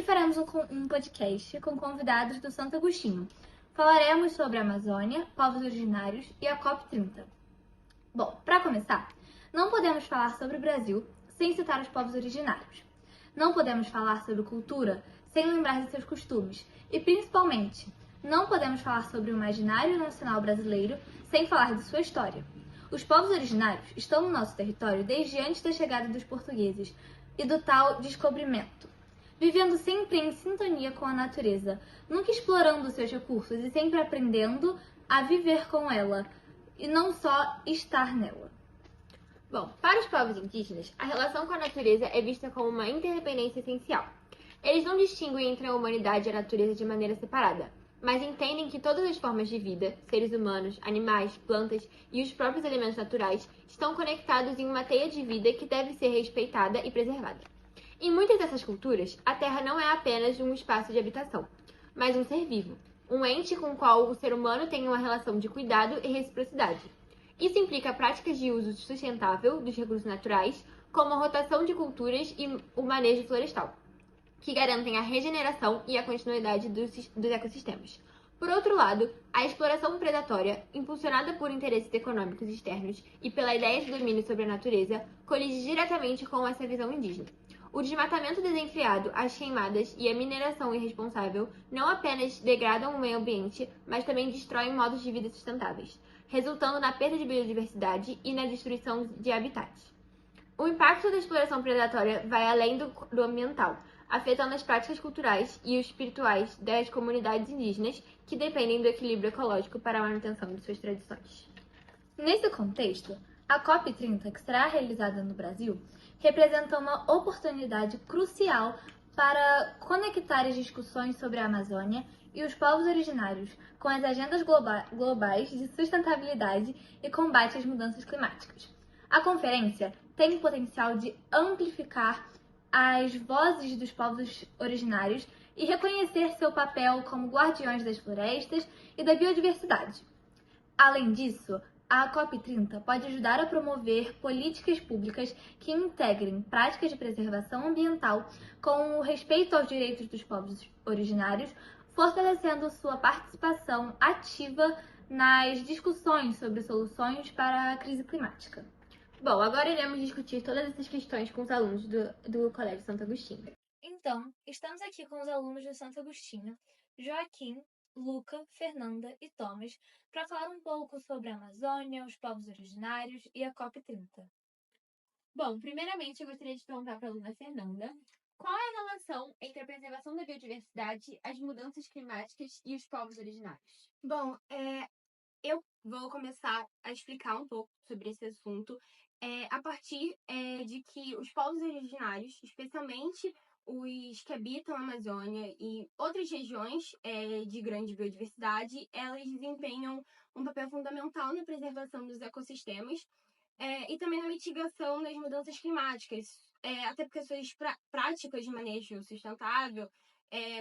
faremos um podcast com convidados do Santo Agostinho. Falaremos sobre a Amazônia, povos originários e a COP30. Bom, para começar, não podemos falar sobre o Brasil sem citar os povos originários. Não podemos falar sobre cultura sem lembrar de seus costumes. E, principalmente, não podemos falar sobre o imaginário nacional brasileiro sem falar de sua história. Os povos originários estão no nosso território desde antes da chegada dos portugueses e do tal descobrimento, vivendo sempre em sintonia com a natureza, nunca explorando seus recursos e sempre aprendendo a viver com ela e não só estar nela. Bom, para os povos indígenas, a relação com a natureza é vista como uma interdependência essencial. Eles não distinguem entre a humanidade e a natureza de maneira separada, mas entendem que todas as formas de vida, seres humanos, animais, plantas e os próprios elementos naturais, estão conectados em uma teia de vida que deve ser respeitada e preservada. Em muitas dessas culturas, a Terra não é apenas um espaço de habitação, mas um ser vivo, um ente com o qual o ser humano tem uma relação de cuidado e reciprocidade. Isso implica práticas de uso sustentável dos recursos naturais, como a rotação de culturas e o manejo florestal, que garantem a regeneração e a continuidade dos ecossistemas. Por outro lado, a exploração predatória, impulsionada por interesses econômicos externos e pela ideia de domínio sobre a natureza, colide diretamente com essa visão indígena. O desmatamento desenfreado, as queimadas e a mineração irresponsável não apenas degradam o meio ambiente, mas também destroem modos de vida sustentáveis, resultando na perda de biodiversidade e na destruição de habitats. O impacto da exploração predatória vai além do ambiental, afetando as práticas culturais e espirituais das comunidades indígenas que dependem do equilíbrio ecológico para a manutenção de suas tradições. Nesse contexto, a COP30, que será realizada no Brasil, representa uma oportunidade crucial para conectar as discussões sobre a Amazônia e os povos originários com as agendas globais de sustentabilidade e combate às mudanças climáticas. A conferência tem o potencial de amplificar as vozes dos povos originários e reconhecer seu papel como guardiões das florestas e da biodiversidade. Além disso, a COP30 pode ajudar a promover políticas públicas que integrem práticas de preservação ambiental com o respeito aos direitos dos povos originários, fortalecendo sua participação ativa nas discussões sobre soluções para a crise climática. Bom, agora iremos discutir todas essas questões com os alunos do Colégio Santo Agostinho. Então, estamos aqui com os alunos do Santo Agostinho, Joaquim, Luca, Fernanda e Thomas, para falar um pouco sobre a Amazônia, os povos originários e a COP30. Bom, primeiramente eu gostaria de perguntar para a aluna Fernanda qual é a relação entre a preservação da biodiversidade, as mudanças climáticas e os povos originários? Bom, eu vou começar a explicar um pouco sobre esse assunto a partir de que os povos originários, especialmente os que habitam a Amazônia e outras regiões de grande biodiversidade, elas desempenham um papel fundamental na preservação dos ecossistemas e também na mitigação das mudanças climáticas, até porque suas práticas de manejo sustentável,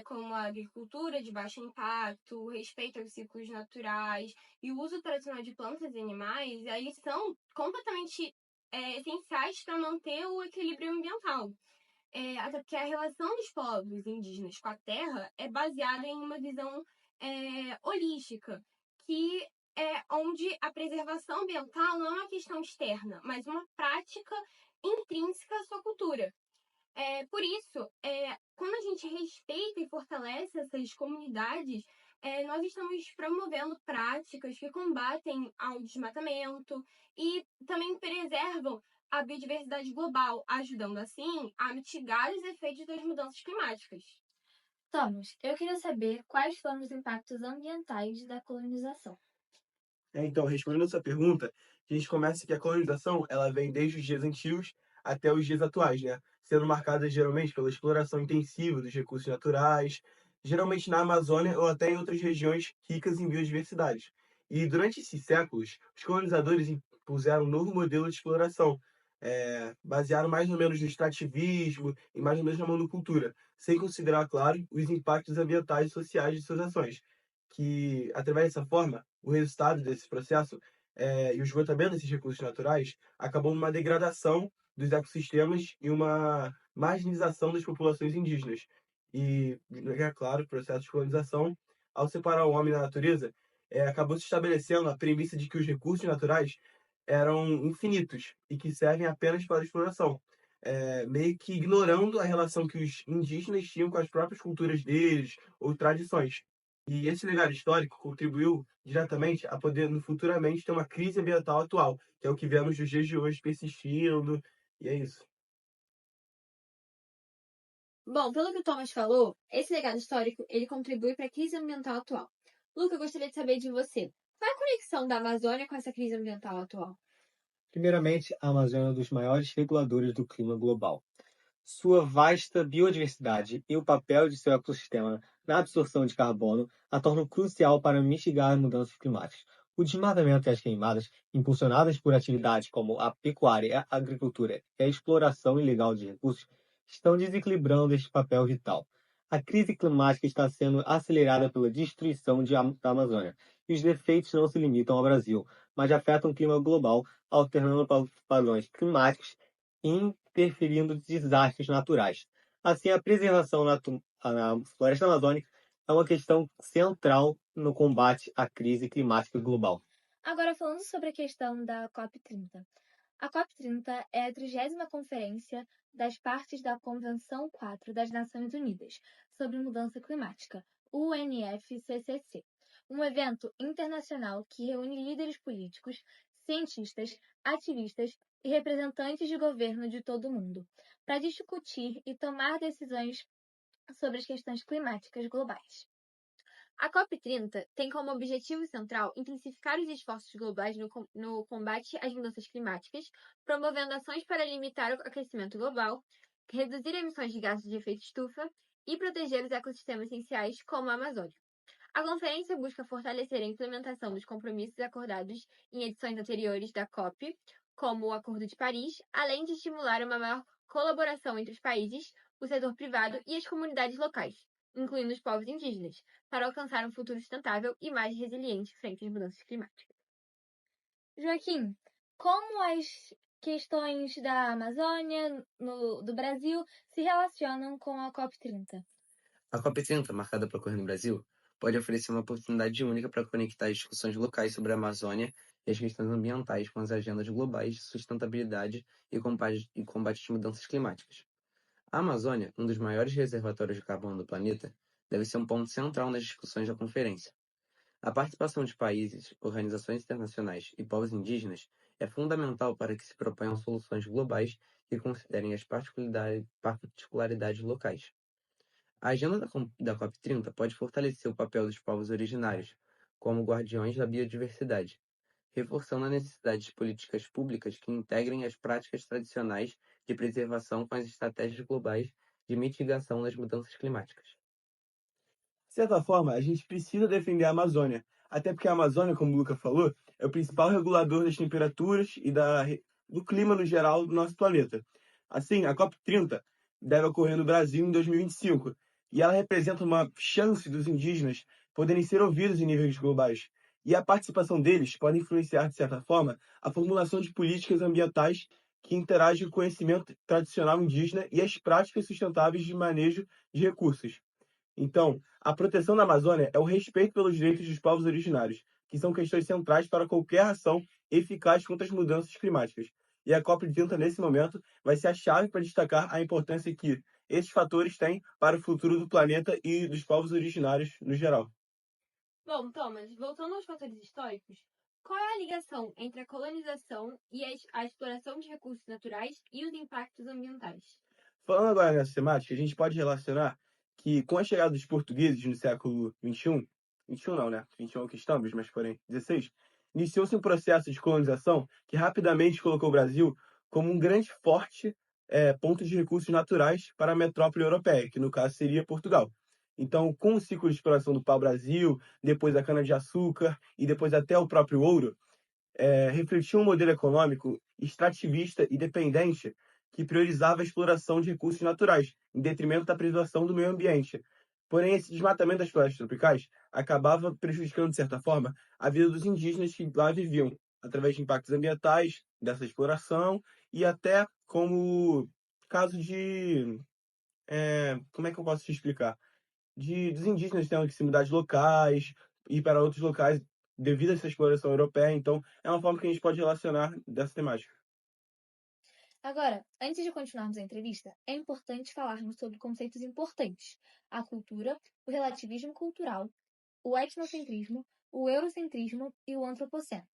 como a agricultura de baixo impacto, o respeito aos ciclos naturais e o uso tradicional de plantas e animais, eles são completamente essenciais para manter o equilíbrio ambiental. Até porque a relação dos povos indígenas com a terra é baseada em uma visão holística, que é onde a preservação ambiental não é uma questão externa, mas uma prática intrínseca à sua cultura. Por isso, quando a gente respeita e fortalece essas comunidades, nós estamos promovendo práticas que combatem ao desmatamento e também preservam a biodiversidade global, ajudando assim a mitigar os efeitos das mudanças climáticas. Thomas, eu queria saber quais foram os impactos ambientais da colonização. Então, respondendo essa pergunta, a gente começa que a colonização ela vem desde os dias antigos até os dias atuais, né? Sendo marcada geralmente pela exploração intensiva dos recursos naturais, geralmente na Amazônia ou até em outras regiões ricas em biodiversidade. E durante esses séculos, os colonizadores impuseram um novo modelo de exploração, baseado mais ou menos no extrativismo e mais ou menos na monocultura, sem considerar, claro, os impactos ambientais e sociais de suas ações, que, através dessa forma, o resultado desse processo e o esgotamento desses recursos naturais acabou numa degradação dos ecossistemas e uma marginalização das populações indígenas. E, é claro, o processo de colonização, ao separar o homem da natureza, acabou se estabelecendo a premissa de que os recursos naturais eram infinitos e que servem apenas para a exploração, meio que ignorando a relação que os indígenas tinham com as próprias culturas deles ou tradições. E esse legado histórico contribuiu diretamente a poder, futuramente, ter uma crise ambiental atual, que é o que vemos nos dias de hoje persistindo, e é isso. Bom, pelo que o Thomas falou, esse legado histórico ele contribui para a crise ambiental atual. Luca, eu gostaria de saber de você. Qual é a conexão da Amazônia com essa crise ambiental atual? Primeiramente, a Amazônia é um dos maiores reguladores do clima global. Sua vasta biodiversidade e o papel de seu ecossistema na absorção de carbono a tornam crucial para mitigar as mudanças climáticas. O desmatamento e as queimadas, impulsionadas por atividades como a pecuária, a agricultura e a exploração ilegal de recursos, estão desequilibrando este papel vital. A crise climática está sendo acelerada pela destruição da Amazônia, e os efeitos não se limitam ao Brasil, mas afetam o clima global, alternando padrões climáticos interferindo em desastres naturais. Assim, a preservação na floresta amazônica é uma questão central no combate à crise climática global. Agora, falando sobre a questão da COP30. A COP30 é a 30ª conferência das partes da Convenção 4 das Nações Unidas sobre Mudança Climática, UNFCCC, um evento internacional que reúne líderes políticos, cientistas, ativistas e representantes de governo de todo o mundo, para discutir e tomar decisões sobre as questões climáticas globais. A COP30 tem como objetivo central intensificar os esforços globais no combate às mudanças climáticas, promovendo ações para limitar o aquecimento global, reduzir emissões de gases de efeito estufa e proteger os ecossistemas essenciais, como a Amazônia. A conferência busca fortalecer a implementação dos compromissos acordados em edições anteriores da COP, como o Acordo de Paris, além de estimular uma maior colaboração entre os países, o setor privado e as comunidades locais, incluindo os povos indígenas, para alcançar um futuro sustentável e mais resiliente frente às mudanças climáticas. Joaquim, como as questões da Amazônia, do Brasil, se relacionam com a COP30? A COP30, marcada para ocorrer no Brasil, pode oferecer uma oportunidade única para conectar as discussões locais sobre a Amazônia e as questões ambientais com as agendas globais de sustentabilidade e combate às mudanças climáticas. A Amazônia, um dos maiores reservatórios de carbono do planeta, deve ser um ponto central nas discussões da conferência. A participação de países, organizações internacionais e povos indígenas é fundamental para que se proponham soluções globais que considerem as particularidades locais. A agenda da COP30 pode fortalecer o papel dos povos originários, como guardiões da biodiversidade, reforçando a necessidade de políticas públicas que integrem as práticas tradicionais de preservação com as estratégias globais de mitigação das mudanças climáticas. De certa forma, a gente precisa defender a Amazônia, até porque a Amazônia, como o Luca falou, é o principal regulador das temperaturas e do clima no geral do nosso planeta. Assim, a COP30 deve ocorrer no Brasil em 2025, e ela representa uma chance dos indígenas poderem ser ouvidos em níveis globais. E a participação deles pode influenciar, de certa forma, a formulação de políticas ambientais que interagem com o conhecimento tradicional indígena e as práticas sustentáveis de manejo de recursos. Então, a proteção da Amazônia é o respeito pelos direitos dos povos originários, que são questões centrais para qualquer ação eficaz contra as mudanças climáticas. E a COP30, nesse momento, vai ser a chave para destacar a importância que esses fatores têm para o futuro do planeta e dos povos originários no geral. Bom, Thomas, voltando aos fatores históricos, qual é a ligação entre a colonização e a exploração de recursos naturais e os impactos ambientais? Falando agora nessa temática, a gente pode relacionar que com a chegada dos portugueses no século XXI, 21 não, né? 21 é o que estamos, mas porém 16, iniciou-se um processo de colonização que rapidamente colocou o Brasil como um grande forte ponto de recursos naturais para a metrópole europeia, que no caso seria Portugal. Então, com o ciclo de exploração do pau-brasil, depois a cana-de-açúcar e depois até o próprio ouro, refletiu um modelo econômico extrativista e dependente que priorizava a exploração de recursos naturais, em detrimento da preservação do meio ambiente. Porém, esse desmatamento das florestas tropicais acabava prejudicando, de certa forma, a vida dos indígenas que lá viviam, através de impactos ambientais, dessa exploração, e até como caso de como é que eu posso te explicar? Dos indígenas tendo que se mudar de locais, ir para outros locais devido a essa exploração europeia. Então, é uma forma que a gente pode relacionar dessa temática. Agora, antes de continuarmos a entrevista, é importante falarmos sobre conceitos importantes: a cultura, o relativismo cultural, o etnocentrismo, o eurocentrismo e o antropoceno.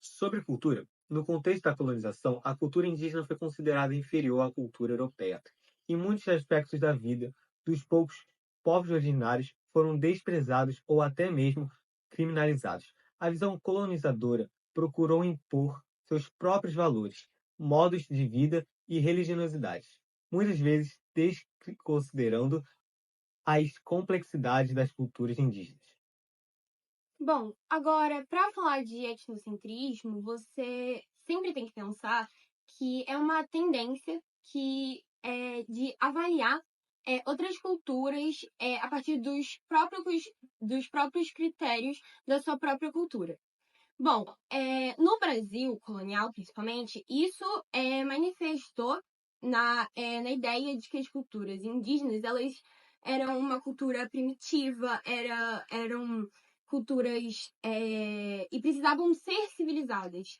Sobre cultura, no contexto da colonização, a cultura indígena foi considerada inferior à cultura europeia. Em muitos aspectos da vida dos poucos povos originários foram desprezados ou até mesmo criminalizados. A visão colonizadora procurou impor seus próprios valores, modos de vida e religiosidades, muitas vezes desconsiderando as complexidades das culturas indígenas. Bom, agora, para falar de etnocentrismo, você sempre tem que pensar que é uma tendência que é de avaliar outras culturas a partir dos próprios critérios da sua própria cultura. Bom, no Brasil colonial, principalmente, isso manifestou na ideia de que as culturas indígenas elas eram uma cultura primitiva, eram culturas e precisavam ser civilizadas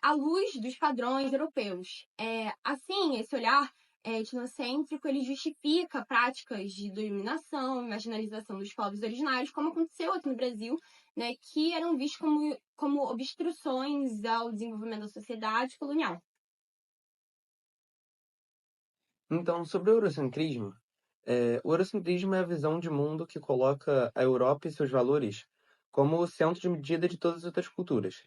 à luz dos padrões europeus. Assim, esse olhar etnocêntrico ele justifica práticas de dominação e marginalização dos povos originários, como aconteceu aqui no Brasil, né, que eram vistos como obstruções ao desenvolvimento da sociedade colonial. Então, sobre o o eurocentrismo é a visão de mundo que coloca a Europa e seus valores como o centro de medida de todas as outras culturas.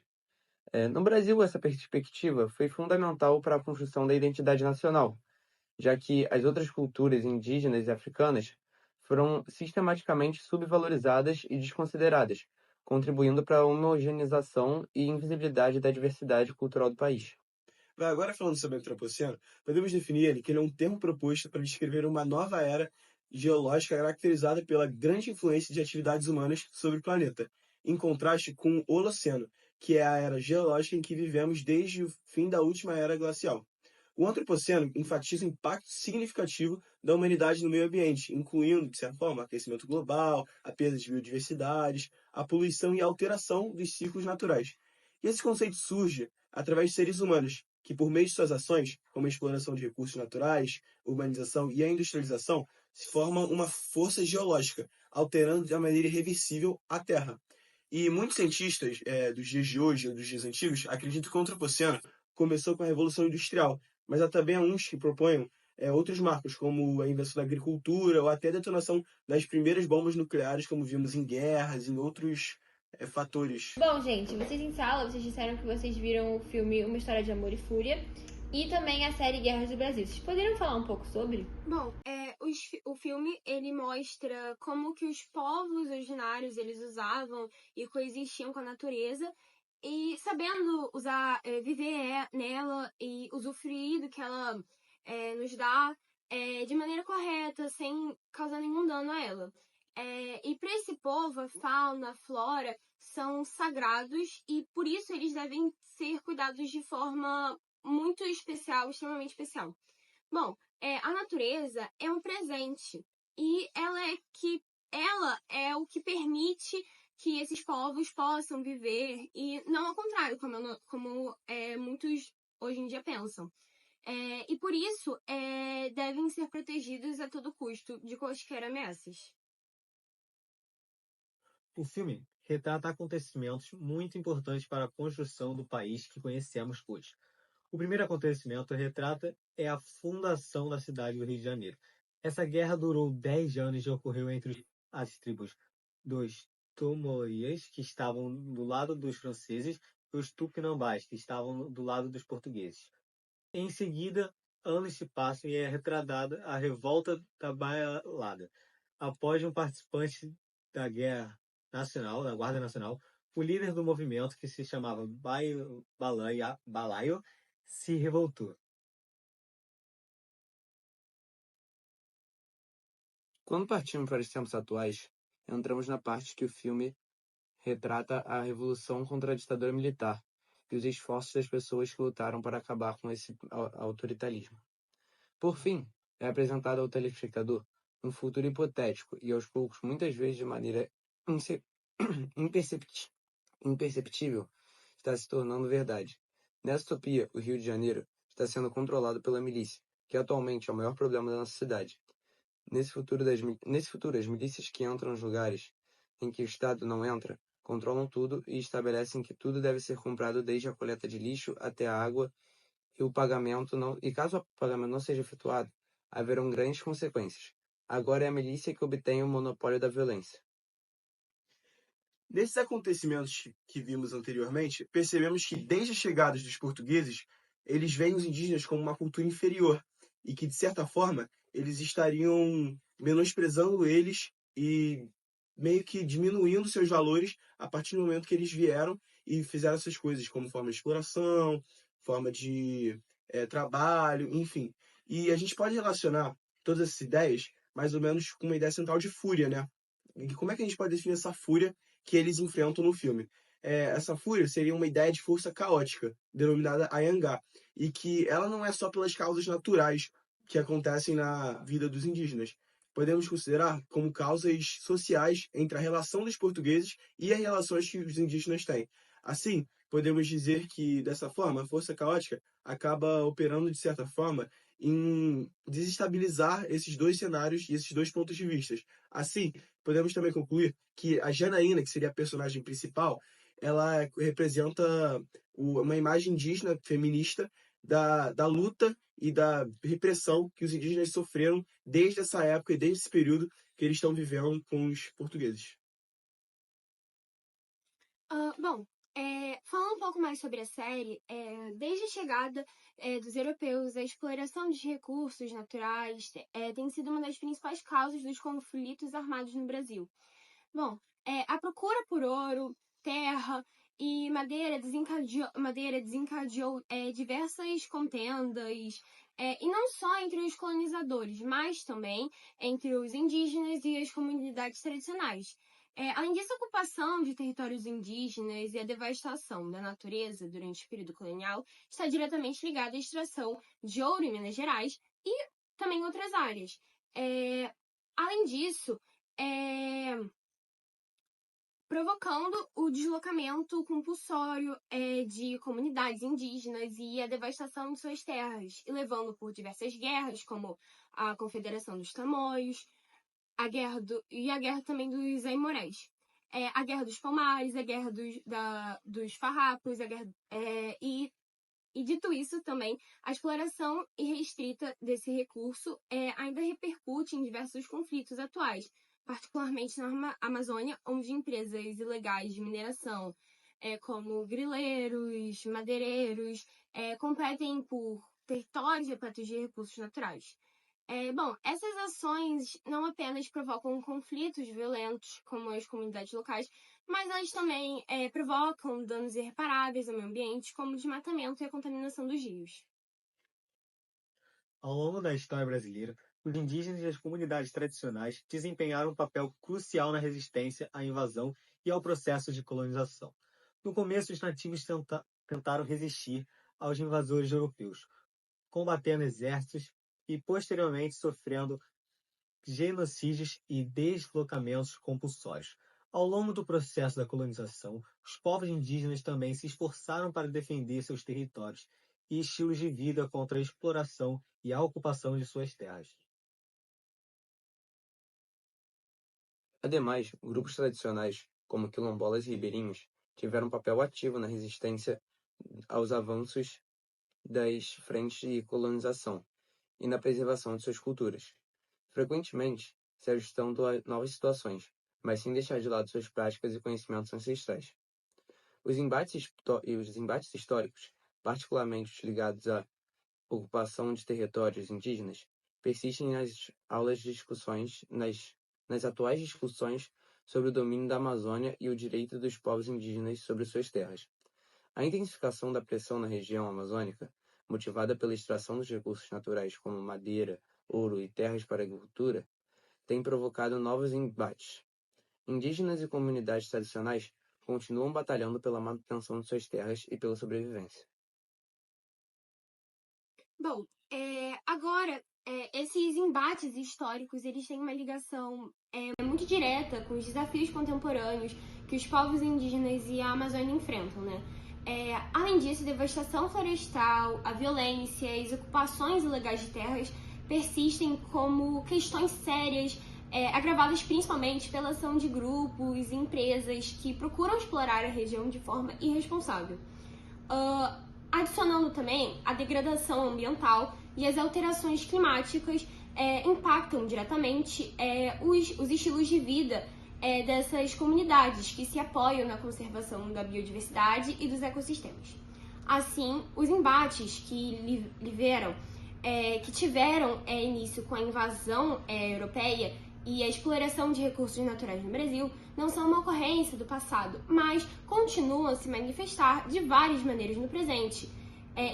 No Brasil, essa perspectiva foi fundamental para a construção da identidade nacional, já que as outras culturas indígenas e africanas foram sistematicamente subvalorizadas e desconsideradas, contribuindo para a homogeneização e invisibilidade da diversidade cultural do país. Agora, falando sobre o antropoceno, podemos definir ele que ele é um termo proposto para descrever uma nova era geológica caracterizada pela grande influência de atividades humanas sobre o planeta, em contraste com o Holoceno, que é a era geológica em que vivemos desde o fim da última era glacial. O antropoceno enfatiza o impacto significativo da humanidade no meio ambiente, incluindo, de certa forma, o aquecimento global, a perda de biodiversidades, a poluição e a alteração dos ciclos naturais. E esse conceito surge através de seres humanos, que por meio de suas ações, como a exploração de recursos naturais, urbanização e a industrialização, se formam uma força geológica, alterando de uma maneira irreversível a Terra. E muitos cientistas dos dias de hoje, ou dos dias antigos, acreditam que o antropoceno começou com a Revolução Industrial, mas há também uns que propõem outros marcos, como a invenção da agricultura ou até a detonação das primeiras bombas nucleares, como vimos em guerras e em outros fatores. Bom, gente, vocês em sala, vocês disseram que vocês viram o filme Uma História de Amor e Fúria e também a série Guerras do Brasil. Vocês poderiam falar um pouco sobre? Bom, o filme ele mostra como que os povos originários eles usavam e coexistiam com a natureza e sabendo usar, viver nela e usufruir do que ela nos dá de maneira correta, sem causar nenhum dano a ela. E para esse povo, a fauna, a flora são sagrados e por isso eles devem ser cuidados de forma muito especial, extremamente especial. Bom, a natureza é um presente e ela é o que permite que esses povos possam viver e não ao contrário, como muitos hoje em dia pensam. E por isso devem ser protegidos a todo custo de quaisquer ameaças. O filme retrata acontecimentos muito importantes para a construção do país que conhecemos hoje. O primeiro acontecimento retrata é a fundação da cidade do Rio de Janeiro. Essa guerra durou 10 anos e ocorreu entre as tribos dos Tomoias, que estavam do lado dos franceses, e os Tupinambás, que estavam do lado dos portugueses. Em seguida, anos se passam e é retratada a revolta da Baialada. Após um participante da Guerra Nacional, da Guarda Nacional, o líder do movimento, que se chamava Balaio, se revoltou. Quando partimos para os tempos atuais, entramos na parte que o filme retrata a revolução contra a ditadura militar e os esforços das pessoas que lutaram para acabar com esse autoritarismo. Por fim, É apresentado ao telespectador um futuro hipotético e, aos poucos, muitas vezes de maneira inse- imperceptível, está se tornando verdade. Nessa utopia, o Rio de Janeiro está sendo controlado pela milícia, que atualmente é o maior problema da nossa cidade. Nesse futuro, as milícias que entram nos lugares em que o Estado não entra, controlam tudo e estabelecem que tudo deve ser comprado desde a coleta de lixo até a água e o pagamento não, e caso o pagamento não seja efetuado, haverão grandes consequências. Agora é a milícia que obtém o monopólio da violência. Nesses acontecimentos que vimos anteriormente, percebemos que desde a chegada dos portugueses, eles veem os indígenas como uma cultura inferior e que, de certa forma, eles estariam menosprezando eles e meio que diminuindo seus valores a partir do momento que eles vieram e fizeram essas coisas, como forma de exploração, forma de trabalho, enfim. E a gente pode relacionar todas essas ideias mais ou menos com uma ideia central de fúria, né? E como é que a gente pode definir essa fúria que eles enfrentam no filme? Essa fúria seria uma ideia de força caótica, denominada Ayangá, e que ela não é só pelas causas naturais que acontecem na vida dos indígenas. Podemos considerar como causas sociais entre a relação dos portugueses e as relações que os indígenas têm. Assim, podemos dizer que, dessa forma, a força caótica acaba operando, de certa forma, em desestabilizar esses dois cenários e esses dois pontos de vista. Assim, podemos também concluir que a Janaína, que seria a personagem principal, ela representa uma imagem indígena feminista da luta e da repressão que os indígenas sofreram desde essa época e desde esse período que eles estão vivendo com os portugueses. Bom, falando um pouco mais sobre a série, desde a chegada dos europeus, a exploração de recursos naturais tem sido uma das principais causas dos conflitos armados no Brasil. Bom, a procura por ouro, terra e madeira desencadeou diversas contendas, e não só entre os colonizadores, mas também entre os indígenas e as comunidades tradicionais. Além disso, a ocupação de territórios indígenas e a devastação da natureza durante o período colonial está diretamente ligada à extração de ouro em Minas Gerais e também em outras áreas. Além disso, provocando o deslocamento compulsório de comunidades indígenas e a devastação de suas terras, e levando por diversas guerras, como a Confederação dos Tamoios, a guerra também dos Aimorés, a Guerra dos Palmares, a Guerra dos Farrapos, e dito isso também, a exploração irrestrita desse recurso ainda repercute em diversos conflitos atuais, particularmente na Amazônia, onde empresas ilegais de mineração, como grileiros, madeireiros, competem por territórios e proteger recursos naturais. Bom, essas ações não apenas provocam conflitos violentos como as comunidades locais, mas elas também provocam danos irreparáveis ao meio ambiente, como o desmatamento e a contaminação dos rios. Ao longo da história brasileira, os indígenas e as comunidades tradicionais desempenharam um papel crucial na resistência à invasão e ao processo de colonização. No começo, os nativos tentaram resistir aos invasores europeus, combatendo exércitos e, posteriormente, sofrendo genocídios e deslocamentos compulsórios. Ao longo do processo da colonização, os povos indígenas também se esforçaram para defender seus territórios e estilos de vida contra a exploração e a ocupação de suas terras. Ademais, grupos tradicionais, como quilombolas e ribeirinhos, tiveram um papel ativo na resistência aos avanços das frentes de colonização e na preservação de suas culturas. Frequentemente, se ajustando a novas situações, mas sem deixar de lado suas práticas e conhecimentos ancestrais. Os embates históricos, particularmente ligados à ocupação de territórios indígenas, persistem nas aulas de discussões, nas atuais discussões sobre o domínio da Amazônia e o direito dos povos indígenas sobre suas terras. A intensificação da pressão na região amazônica, motivada pela extração dos recursos naturais como madeira, ouro e terras para a agricultura, tem provocado novos embates. Indígenas e comunidades tradicionais continuam batalhando pela manutenção de suas terras e pela sobrevivência. Bom, agora, esses embates históricos, eles têm uma ligação muito direta com os desafios contemporâneos que os povos indígenas e a Amazônia enfrentam, né? Além disso, a devastação florestal, a violência e as ocupações ilegais de terras persistem como questões sérias, agravadas principalmente pela ação de grupos e empresas que procuram explorar a região de forma irresponsável. Adicionando também a degradação ambiental e as alterações climáticas impactam diretamente os estilos de vida dessas comunidades que se apoiam na conservação da biodiversidade e dos ecossistemas. Assim, os embates que tiveram início com a invasão europeia e a exploração de recursos naturais no Brasil não são uma ocorrência do passado, mas continuam a se manifestar de várias maneiras no presente,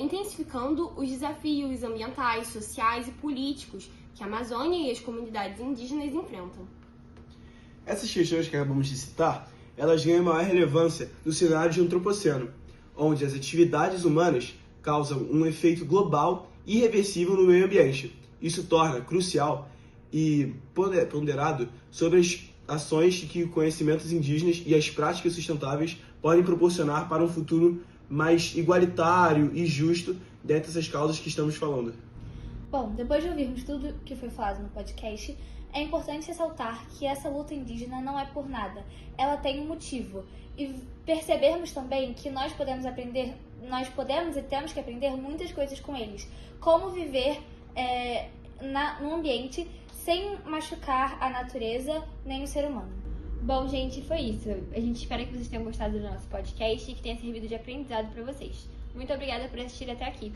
intensificando os desafios ambientais, sociais e políticos que a Amazônia e as comunidades indígenas enfrentam. Essas questões que acabamos de citar, elas ganham maior relevância no cenário de antropoceno, onde as atividades humanas causam um efeito global e irreversível no meio ambiente. Isso torna crucial e ponderado sobre as ações que conhecimentos indígenas e as práticas sustentáveis podem proporcionar para um futuro mais igualitário e justo dentre essas causas que estamos falando. Bom, depois de ouvirmos tudo que foi falado no podcast, é importante ressaltar que essa luta indígena não é por nada, ela tem um motivo. E percebermos também que nós podemos e temos que aprender muitas coisas com eles. Como viver num ambiente sem machucar a natureza nem o ser humano. Bom, gente, foi isso. A gente espera que vocês tenham gostado do nosso podcast e que tenha servido de aprendizado para vocês. Muito obrigada por assistir até aqui.